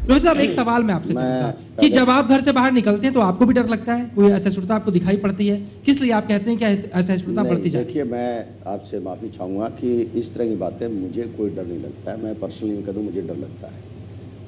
Professor साहब, एक सवाल मैं आपसे पूछता कि जब आप घर से बाहर निकलते हैं तो आपको भी डर लगता है? कोई असहिष्णुता आपको दिखाई पड़ती है? किस लिए आप कहते हैं कि असहिष्णुता बढ़ती जाती है? देखिए, मैं आपसे माफी चाहूंगा कि इस तरह की बातें मुझे कोई डर नहीं लगता है। मैं पर्सनली कह दूं, मुझे डर लगता है,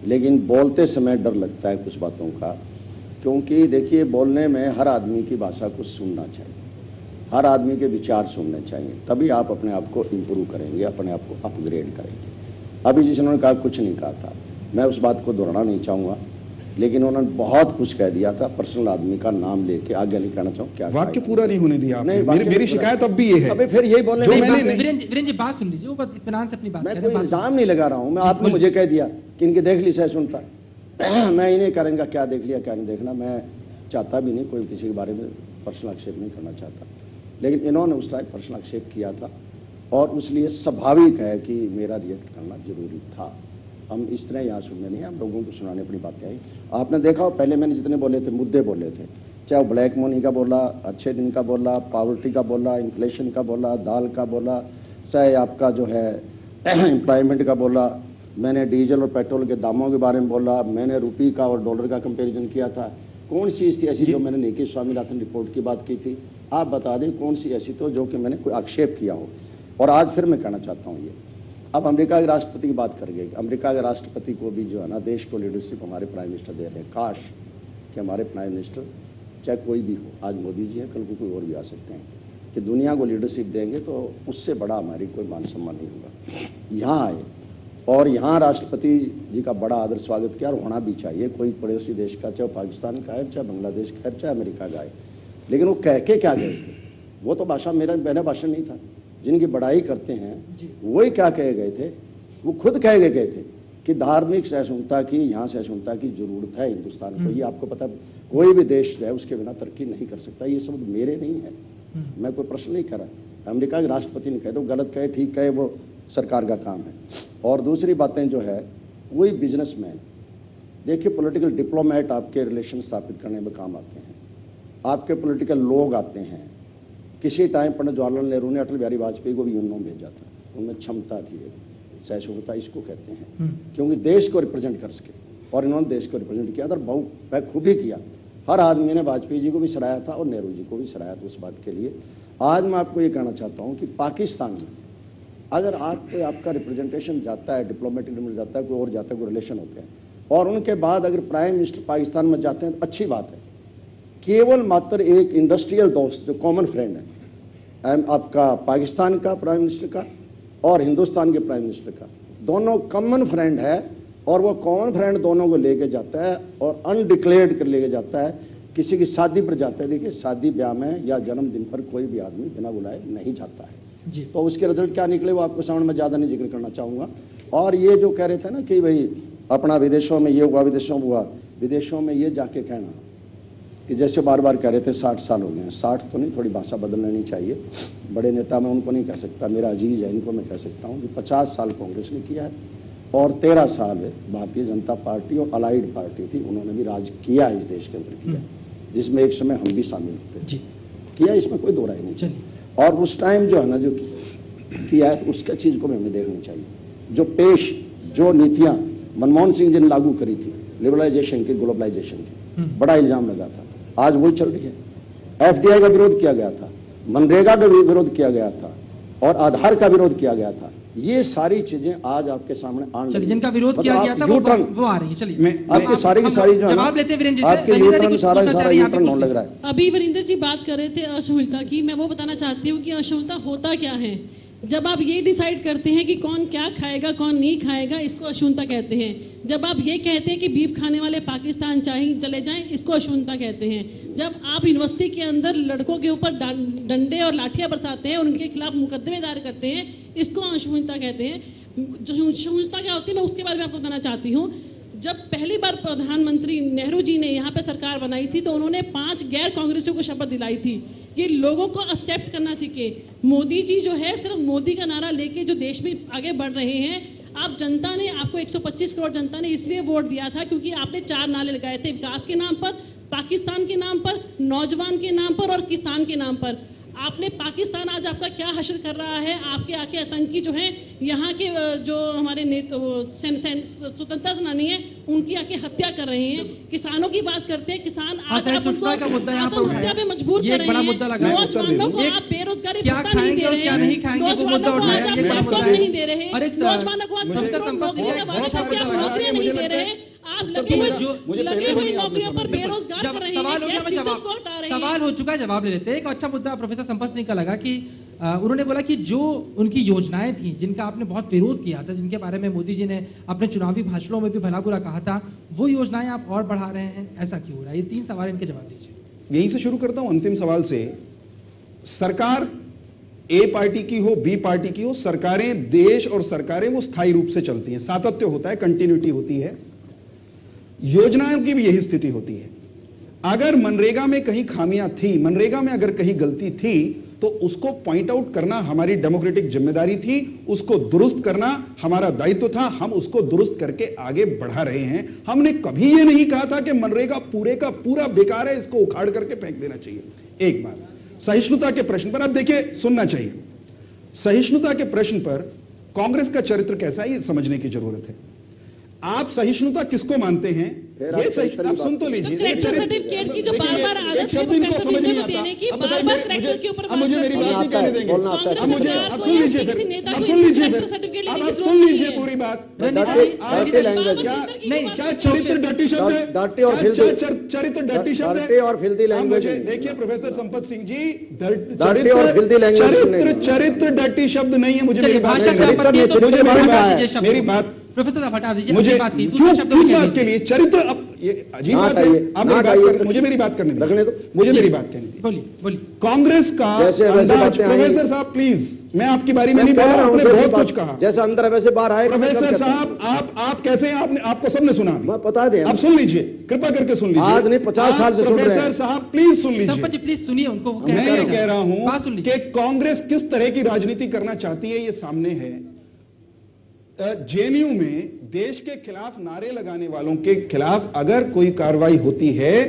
लेकिन बोलते समय डर लगता है कुछ बातों का। क्योंकि देखिए, बोलने में हर आदमी की भाषा को सुनना चाहिए, हर आदमी के विचार सुनने चाहिए, तभी आप अपने आप को इंप्रूव करेंगे, अपने आप को अपग्रेड करेंगे। अभी जिन्होंने कहा कुछ नहीं कहा था, मैं उस बात को दोहराना नहीं चाहूंगा, लेकिन उन्होंने बहुत कुछ कह दिया था। पर्सनल आदमी का नाम लेके आगे नहीं कहना चाहूँ क्या वाक्य पूरा नहीं होने दिया आपने। मेरी शिकायत अब भी ये है। अबे फिर यही बोलने वीरेंद्र जी बात सुन लीजिए, वो इत्मीनान से अपनी बात मैं कोई इल्जाम नहीं लगा रहा हूं। मैं आपने मुझे कह दिया कि इनकी देख ली सहिष्णुता, मैं इन्हें करेंगे क्या देख लिया क्या नहीं देखना। मैं चाहता भी नहीं, कोई किसी के बारे में पर्सनल आक्षेप नहीं करना चाहता, लेकिन इन्होंने उस टाइम पर्सनल आक्षेप किया था और इसलिए स्वाभाविक है कि मेरा रिएक्ट करना जरूरी था। हम इस तरह यहाँ सुनने नहीं, हम लोगों को सुनाने अपनी बातें आई। आपने देखा हो, पहले मैंने जितने बोले थे मुद्दे बोले थे, चाहे वो ब्लैक मनी का बोला, अच्छे दिन का बोला, पॉवर्टी का बोला, इन्फ्लेशन का बोला, दाल का बोला, चाहे आपका जो है एम्प्लॉयमेंट का बोला, मैंने डीजल और पेट्रोल के दामों के बारे में बोला, मैंने रुपये का और डॉलर का कंपेरिजन किया था। कौन सी चीज़ थी ऐसी जो मैंने नहीं की? स्वामीनाथन रिपोर्ट की बात की थी, आप बता दें कौन सी ऐसी तो जो कि मैंने कोई आक्षेप किया हो। और आज फिर मैं कहना चाहता हूँ, ये अब अमेरिका के राष्ट्रपति की बात करेंगे। अमेरिका के राष्ट्रपति को भी जो है ना, देश को लीडरशिप हमारे प्राइम मिनिस्टर दे रहे हैं। काश कि हमारे प्राइम मिनिस्टर चाहे कोई भी हो, आज मोदी जी हैं, कल को कोई और भी आ सकते हैं, कि दुनिया को लीडरशिप देंगे तो उससे बड़ा हमारी कोई मान सम्मान नहीं होगा। यहाँ आए और यहाँ राष्ट्रपति जी का बड़ा आदर स्वागत किया, और होना भी चाहिए। कोई पड़ोसी देश का, चाहे पाकिस्तान का है, चाहे बांग्लादेश का है, चाहे अमेरिका का है, लेकिन वो कह के क्या गए थे? वो तो भाषा मेरा भाषण नहीं था। जिनकी बड़ाई करते हैं वही क्या कहे गए थे? वो खुद कहे गए थे कि धार्मिक सहिष्णुता की, यहाँ सहिष्णुता की जरूरत है हिंदुस्तान को। ये आपको पता, कोई भी देश जो है उसके बिना तरक्की नहीं कर सकता। ये शब्द मेरे नहीं है, मैं कोई प्रश्न नहीं कर रहा। अमेरिका के राष्ट्रपति ने कहे, तो गलत कहे ठीक कहे, वो सरकार का काम है। और दूसरी बातें जो है, वही बिजनेसमैन, देखिए पॉलिटिकल डिप्लोमेट आपके रिलेशन स्थापित करने में काम आते हैं, आपके पॉलिटिकल लोग आते हैं। किसी टाइम पंडित जवाहरलाल नेहरू ने अटल बिहारी वाजपेयी को भी यूएनओ भेजा था, उनमें क्षमता थी, सहिष्णुता इसको कहते हैं, क्योंकि देश को रिप्रेजेंट कर सके, और इन्होंने देश को रिप्रेजेंट किया था, बहुत खूबी किया। हर आदमी ने वाजपेयी जी को भी सराहा था और नेहरू जी को भी सराहा था उस बात के लिए। आज मैं आपको ये कहना चाहता हूं कि पाकिस्तान में अगर आपका रिप्रेजेंटेशन जाता है, डिप्लोमेटिक जाता है, कोई और जाता है, कोई रिलेशन होते हैं, और उनके बाद अगर प्राइम मिनिस्टर पाकिस्तान में जाते हैं तो अच्छी बात है। केवल मात्र एक इंडस्ट्रियल दोस्त जो कॉमन फ्रेंड है आपका पाकिस्तान का प्राइम मिनिस्टर का और हिंदुस्तान के प्राइम मिनिस्टर का, दोनों कॉमन फ्रेंड है, और वो कॉमन फ्रेंड दोनों को लेके जाता है और अनडिक्लेयर्ड कर लेके जाता है, किसी की शादी पर जाता है। देखिए, शादी ब्याह में या जन्मदिन पर कोई भी आदमी बिना बुलाए नहीं जाता है जी। तो उसके रिजल्ट क्या निकले वो आपको सामने में ज्यादा नहीं जिक्र करना चाहूंगा। और ये जो कह रहे थे ना कि भाई अपना विदेशों में ये हुआ, विदेशों में हुआ, विदेशों में ये जाके कहना कि जैसे बार बार कह रहे थे 60 साल हो गए हैं, 60 तो नहीं, थोड़ी भाषा बदल लेनी चाहिए। बड़े नेता मैं उनको नहीं कह सकता, मेरा अजीज है, इनको मैं कह सकता हूं कि 50 साल कांग्रेस ने किया है और 13 साल भारतीय जनता पार्टी और अलाइड पार्टी थी, उन्होंने भी राज किया इस देश के अंदर किया, जिसमें एक समय हम भी शामिल थे, किया, इसमें कोई दो राय नहीं। और उस टाइम जो है ना, जो किया है, तो उसका चीज को भी हमें देखनी चाहिए। जो नीतियां मनमोहन सिंह जी ने लागू करी थी, लिबरलाइजेशन की, ग्लोबलाइजेशन की, बड़ा इल्जाम लगा था, आज वही चल रही है। एफडीआई का विरोध किया गया था, मनरेगा का विरोध किया गया था, और आधार का विरोध किया गया था। ये सारी चीजें आज आपके सामने आने, जिनका विरोध किया गया था वो आ रही है। चलिए, आपकी सारी की सारी जो जवाब लेते हैं वीरेंद्र जी, आपके यूटर्न सारा यूटर्न होने लग रहा है। अभी वीरेंद्र जी बात कर रहे थे असहिष्णुता की, मैं वो बताना चाहती हूँ कि असहिष्णुता होता क्या है। जब आप ये डिसाइड करते हैं कि कौन क्या खाएगा कौन नहीं खाएगा, इसको असहिष्णुता कहते हैं। जब आप ये कहते हैं कि बीफ खाने वाले पाकिस्तान चले जाएं, इसको असहिष्णुता कहते हैं। जब आप यूनिवर्सिटी के अंदर लड़कों के ऊपर डंडे और लाठियां बरसाते हैं और उनके खिलाफ मुकदमे दायर करते हैं, इसको असहिष्णुता कहते हैं। असहिष्णुता क्या होती है, मैं उसके बारे में आपको बताना चाहती हूँ। जब पहली बार प्रधानमंत्री नेहरू जी ने यहाँ पे सरकार बनाई थी, तो उन्होंने 5 गैर कांग्रेसियों को शपथ दिलाई थी कि लोगों को एक्सेप्ट करना सीखे। मोदी जी जो है सिर्फ मोदी का नारा लेके जो देश में आगे बढ़ रहे हैं। आप जनता ने, आपको 125 करोड़ जनता ने इसलिए वोट दिया था क्योंकि आपने 4 नारे लगाए थे, विकास के नाम पर, पाकिस्तान के नाम पर, नौजवान के नाम पर और किसान के नाम पर। आपने पाकिस्तान आज आपका क्या हश्र कर रहा है? आपके आके आतंकी जो हैं, यहाँ के जो हमारे स्वतंत्रता सेनानी हैं, उनकी आके हत्या कर रहे हैं। किसानों की बात करते हैं, किसान आज आप उनको आत्महत्या पे मजबूर कर रहे हैं। नौजवानों को आप बेरोजगारी भत्ता नहीं दे रहे हैं, नौजवानों को आज आप लैपटॉप नहीं दे रहे हैं, नौजवानों को आज नौकरियां आप नौकरियां नहीं दे रहे हैं। आप लगे हुए नौकरियों पर बेरोजगार कर रहे हैं। सवाल हो चुका है, जवाब ले लेते हैं। एक अच्छा मुद्दा प्रोफेसर संपत सिंह का लगा कि उन्होंने बोला कि जो उनकी योजनाएं थी, जिनका आपने बहुत विरोध किया था, जिनके बारे में मोदी जी ने अपने चुनावी भाषणों में भी भला बुरा कहा था, वो योजनाएं आप और बढ़ा रहे हैं, ऐसा क्यों हो रहा है? ये 3 सवाल इनके जवाब दीजिए। यहीं से शुरू करता हूं, अंतिम सवाल से। सरकार ए पार्टी की हो, बी पार्टी की हो, सरकारें, देश और सरकारें वो स्थायी रूप से चलती हैं, सातत्य होता है, कंटिन्यूटी होती है। योजनाओं की भी यही स्थिति होती है। अगर मनरेगा में कहीं खामियां थी, मनरेगा में अगर कहीं गलती थी, तो उसको पॉइंट आउट करना हमारी डेमोक्रेटिक जिम्मेदारी थी, उसको दुरुस्त करना हमारा दायित्व था। हम उसको दुरुस्त करके आगे बढ़ा रहे हैं। हमने कभी यह नहीं कहा था कि मनरेगा पूरे का पूरा बेकार है, इसको उखाड़ करके फेंक देना चाहिए। एक बात सहिष्णुता के प्रश्न पर, अब देखिए, सुनना चाहिए। सहिष्णुता के प्रश्न पर कांग्रेस का चरित्र कैसा है, ये समझने की जरूरत है। आप सहिष्णुता किसको मानते हैं? ये सहिष्णुता आप सुन तो लीजिए। सर्टिफिकेट की जो बार-बार आदत है प्रोफेसर देने की, बार-बार करेक्टर के ऊपर अब मुझे मेरी बात नहीं कहने देंगे। अब मुझे अब सुन लीजिए, फिर अब सुन लीजिए पूरी बात। क्या चरित्र डर्टी शब्द है? चरित्र डर्टी शब्द है और फिल्दी लैंग्वेज। देखिए प्रोफेसर संपत सिंह जी, चरित्र डर्टी शब्द नहीं है। मुझे मेरी बात प्रोफेसर आप हटा दीजिए। मुझे बात की बात के लिए चरित्र, अब ये अजीब बात है। आप मुझे मेरी बात करने दीजिए, मुझे मेरी बात करने दीजिए। बोलिए। कांग्रेस का अंदाज, प्रोफेसर साहब प्लीज, मैं आपकी बारी में नहीं बोल रहा हूं, आपने बहुत कुछ कहा। जैसा अंदर है वैसे बाहर आए। प्रोफेसर साहब आप कैसे हैं? आपको सबने सुना, मैं बता दें। आप सुन लीजिए, कृपा करके सुन लीजिए। आज नहीं, 50 साल से सुन रहे हैं। प्रोफेसर साहब प्लीज सुन लीजिए। संपत जी प्लीज सुनिए उनको। मैं ये कह रहा हूं कि कांग्रेस किस तरह की राजनीति करना चाहती है, ये सामने है। जेएनयू में देश के खिलाफ नारे लगाने वालों के खिलाफ अगर कोई कार्रवाई होती है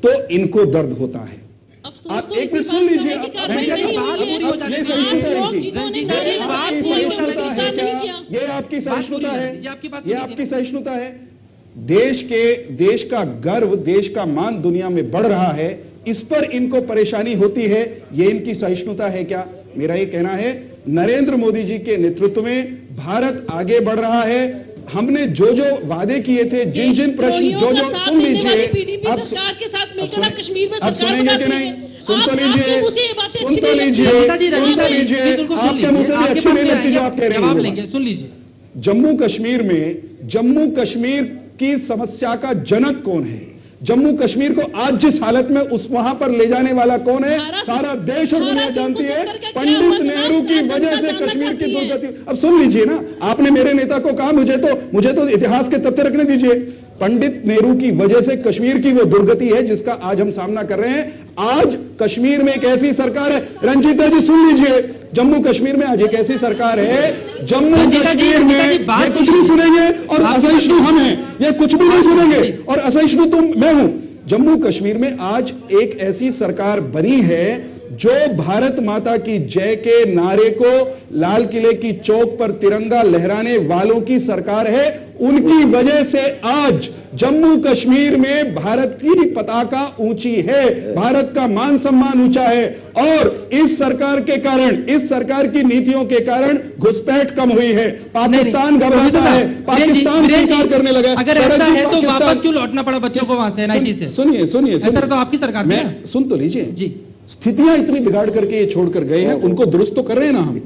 तो इनको दर्द होता है। आप एक मिनट सुन लीजिए। ये आपकी सहिष्णुता है, ये आपकी सहिष्णुता है। देश का गर्व, देश का मान दुनिया में बढ़ रहा है, इस पर इनको परेशानी होती है, ये इनकी सहिष्णुता है क्या? मेरा ये कहना है, नरेंद्र मोदी जी के नेतृत्व में भारत आगे बढ़ रहा है। हमने जो वादे किए थे, जिन प्रश्न सुन लीजिए, अब सरकार के साथ मिलकर आप कश्मीर में अब सुनेंगे कि नहीं? सुन तो लीजिए, आपके मुंह से भी अच्छी नहीं लगती जो आप कह रहे हैं। सुन लीजिए। जम्मू कश्मीर की समस्या का जनक कौन है? जम्मू कश्मीर को आज जिस हालत में वहां पर ले जाने वाला कौन है? सारा देश और दुनिया जानती है। पंडित नेहरू की वजह से कश्मीर की दुर्गति। अब सुन लीजिए ना, आपने मेरे नेता को कहा, मुझे तो इतिहास के तथ्य रखने दीजिए। पंडित नेहरू की वजह से कश्मीर की वो दुर्गति है जिसका आज हम सामना कर रहे हैं। आज कश्मीर में एक ऐसी सरकार है, रंजीता जी सुन लीजिए, जम्मू कश्मीर में आज एक ऐसी सरकार है, जम्मू कश्मीर में ये कुछ नहीं सुनेंगे और असहिष्णु हम हैं, ये कुछ भी नहीं सुनेंगे और असहिष्णु मैं हूं। जम्मू कश्मीर में आज एक ऐसी सरकार बनी है जो भारत माता की जय के नारे को लाल किले की चौक पर तिरंगा लहराने वालों की सरकार है। उनकी वजह से आज जम्मू कश्मीर में भारत की पताका ऊंची है, भारत का मान सम्मान ऊंचा है और इस सरकार के कारण, इस सरकार की नीतियों के कारण घुसपैठ कम हुई है। पाकिस्तान घबराता है, पाकिस्तान स्वीकार करने लगा। अगर ऐसा है तो वापस क्यों लौटना पड़ा बच्चों को वहां से एनआईटी से? सुनिए, ऐसा तो आपकी सरकार में सुन तो लीजिए जी। स्थितियां इतनी बिगाड़ करके ये छोड़कर गए हैं, उनको दुरुस्त तो कर रहे हैं ना, हम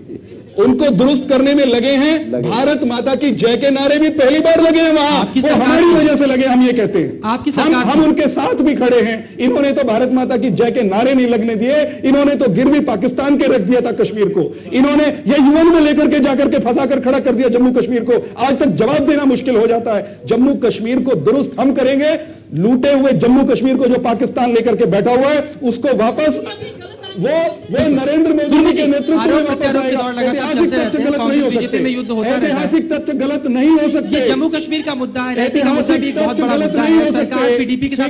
उनको दुरुस्त करने में लगे हैं। भारत माता की जय के नारे भी पहली बार लगे हैं वहां, वो हमारी वजह से लगे, हम ये कहते हैं। आपकी सरकार हम उनके साथ भी खड़े हैं। इन्होंने तो भारत माता की जय के नारे नहीं लगने दिए, इन्होंने तो गिरवी पाकिस्तान के रख दिया था कश्मीर को। इन्होंने ये यूएन में लेकर के जाकर के फंसा कर खड़ा कर दिया जम्मू कश्मीर को। आज तक जवाब देना मुश्किल हो जाता है। जम्मू कश्मीर को दुरुस्त हम करेंगे। लूटे हुए जम्मू कश्मीर को जो पाकिस्तान लेकर के बैठा हुआ है, उसको वापस वो नरेंद्र मोदी जी के नेतृत्व में वापस आएगा। ऐतिहासिक तथ्य गलत नहीं हो सकते, ऐतिहासिक तथ्य गलत नहीं हो सकते। जम्मू कश्मीर का मुद्दा है, ऐतिहासिक तथ्य गलत नहीं हो सकते। पीडीपी के साथ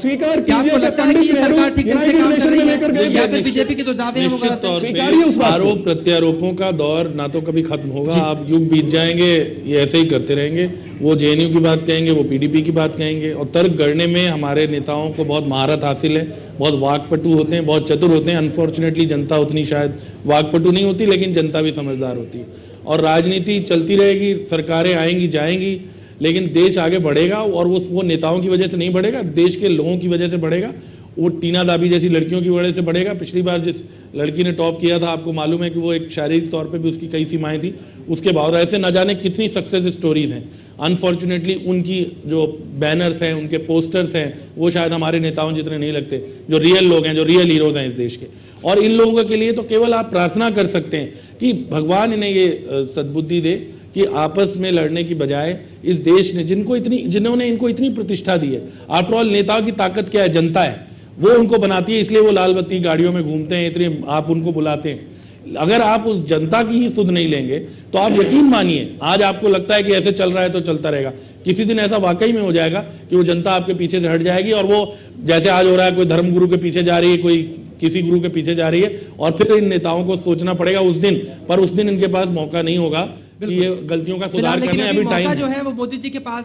स्वीकार कीजिए लगता है कि सरकार ठीक से काम कर रही लेकर है या गए। फिर बीजेपी के जो दावे हैं वो निश्चित गलत तौर है? स्वीकारिए उस पे बात को। आरोप प्रत्यारोपों का दौर ना तो कभी खत्म होगा, आप युग बीत जाएंगे, ये ऐसे ही करते रहेंगे। वो जेएनयू की बात कहेंगे, वो पीडीपी की बात कहेंगे, और तर्क गढ़ने में हमारे नेताओं को बहुत महारत हासिल है, बहुत वाकपटु होते हैं, बहुत चतुर होते हैं। अनफॉर्चुनेटली जनता उतनी शायद वाकपटु नहीं होती, लेकिन जनता भी समझदार होती है। और राजनीति चलती रहेगी, सरकारें आएंगी जाएंगी, लेकिन देश आगे बढ़ेगा, और वो नेताओं की वजह से नहीं बढ़ेगा, देश के लोगों की वजह से बढ़ेगा। वो टीना दाबी जैसी लड़कियों की वजह से बढ़ेगा। पिछली बार जिस लड़की ने टॉप किया था, आपको मालूम है कि वो एक शारीरिक तौर पे भी उसकी कई सीमाएं थी, उसके बावजूद ऐसे न जाने कितनी सक्सेस स्टोरीज हैं। अनफॉर्चुनेटली उनकी जो बैनर्स हैं, उनके पोस्टर्स हैं, वो शायद हमारे नेताओं जितने नहीं लगते, जो रियल लोग हैं, जो रियल हीरोज हैं इस देश के। और इन लोगों के लिए तो केवल आप प्रार्थना कर सकते हैं कि भगवान इन्हें ये सद्बुद्धि दे कि आपस में लड़ने की बजाय इस देश ने जिन्होंने इनको इतनी प्रतिष्ठा दी है, आफ्टर ऑल नेताओं की ताकत क्या है? जनता है, वो उनको बनाती है, इसलिए वो लाल बत्ती गाड़ियों में घूमते हैं, इतने आप उनको बुलाते हैं। अगर आप उस जनता की ही सुध नहीं लेंगे तो आप यकीन मानिए, आज आपको लगता है कि ऐसे चल रहा है तो चलता रहेगा, किसी दिन ऐसा वाकई में हो जाएगा कि वो जनता आपके पीछे से हट जाएगी, और वो जैसे आज हो रहा है, कोई धर्म गुरु के पीछे जा रही है, कोई किसी गुरु के पीछे जा रही है, और फिर इन नेताओं को सोचना पड़ेगा उस दिन, पर उस दिन इनके पास मौका नहीं होगा कि ये गलतियों का सुधार करने। अभी टाइम जो है वो मोदी जी के पास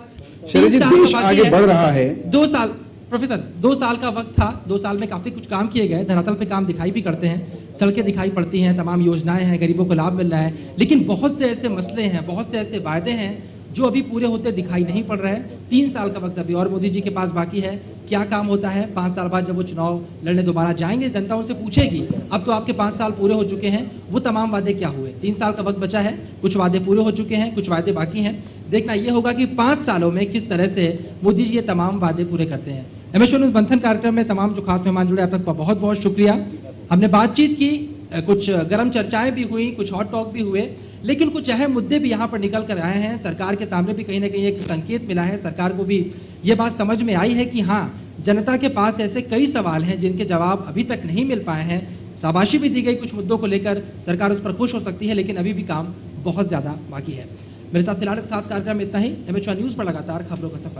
शरद जी, देश आगे बढ़ रहा है। 2 साल प्रोफेसर 2 साल का वक्त था, 2 साल में काफी कुछ काम किए गए, धरातल पे काम दिखाई भी करते हैं, सड़कें दिखाई पड़ती हैं, तमाम योजनाएं हैं, गरीबों को लाभ मिल रहा है, लेकिन बहुत से ऐसे मसले हैं, बहुत से ऐसे वायदे हैं जो अभी पूरे होते दिखाई नहीं पड़ रहे हैं। 3 साल का वक्त अभी और मोदी जी के पास बाकी है। क्या काम होता है? 5 साल बाद जब वो चुनाव लड़ने दोबारा जाएंगे, जनता उनसे पूछेगी, अब तो आपके 5 साल पूरे हो चुके हैं, वो तमाम वादे क्या हुए? 3 साल का वक्त बचा है, कुछ वादे पूरे हो चुके हैं, कुछ वादे बाकी हैं। देखना ये होगा कि 5 सालों में किस तरह से मोदी जी ये तमाम वादे पूरे करते हैं। एमएस न्यूज़ मंथन कार्यक्रम में तमाम जो खास मेहमान जुड़े, आप सबका बहुत बहुत शुक्रिया। हमने बातचीत की, कुछ गर्म चर्चाएं भी हुई, कुछ हॉट टॉक भी हुए, लेकिन कुछ अहम मुद्दे भी यहाँ पर निकल कर आए हैं। सरकार के सामने भी कहीं ना कहीं एक संकेत मिला है, सरकार को भी ये बात समझ में आई है कि हाँ, जनता के पास ऐसे कई सवाल हैं जिनके जवाब अभी तक नहीं मिल पाए हैं। शाबाशी भी दी गई कुछ मुद्दों को लेकर, सरकार उस पर खुश हो सकती है, लेकिन अभी भी काम बहुत ज्यादा बाकी है। मेरे साथ फिलहाल इस खास कार्यक्रम में इतना ही। एमएच न्यूज़ पर लगातार खबरों का सफर।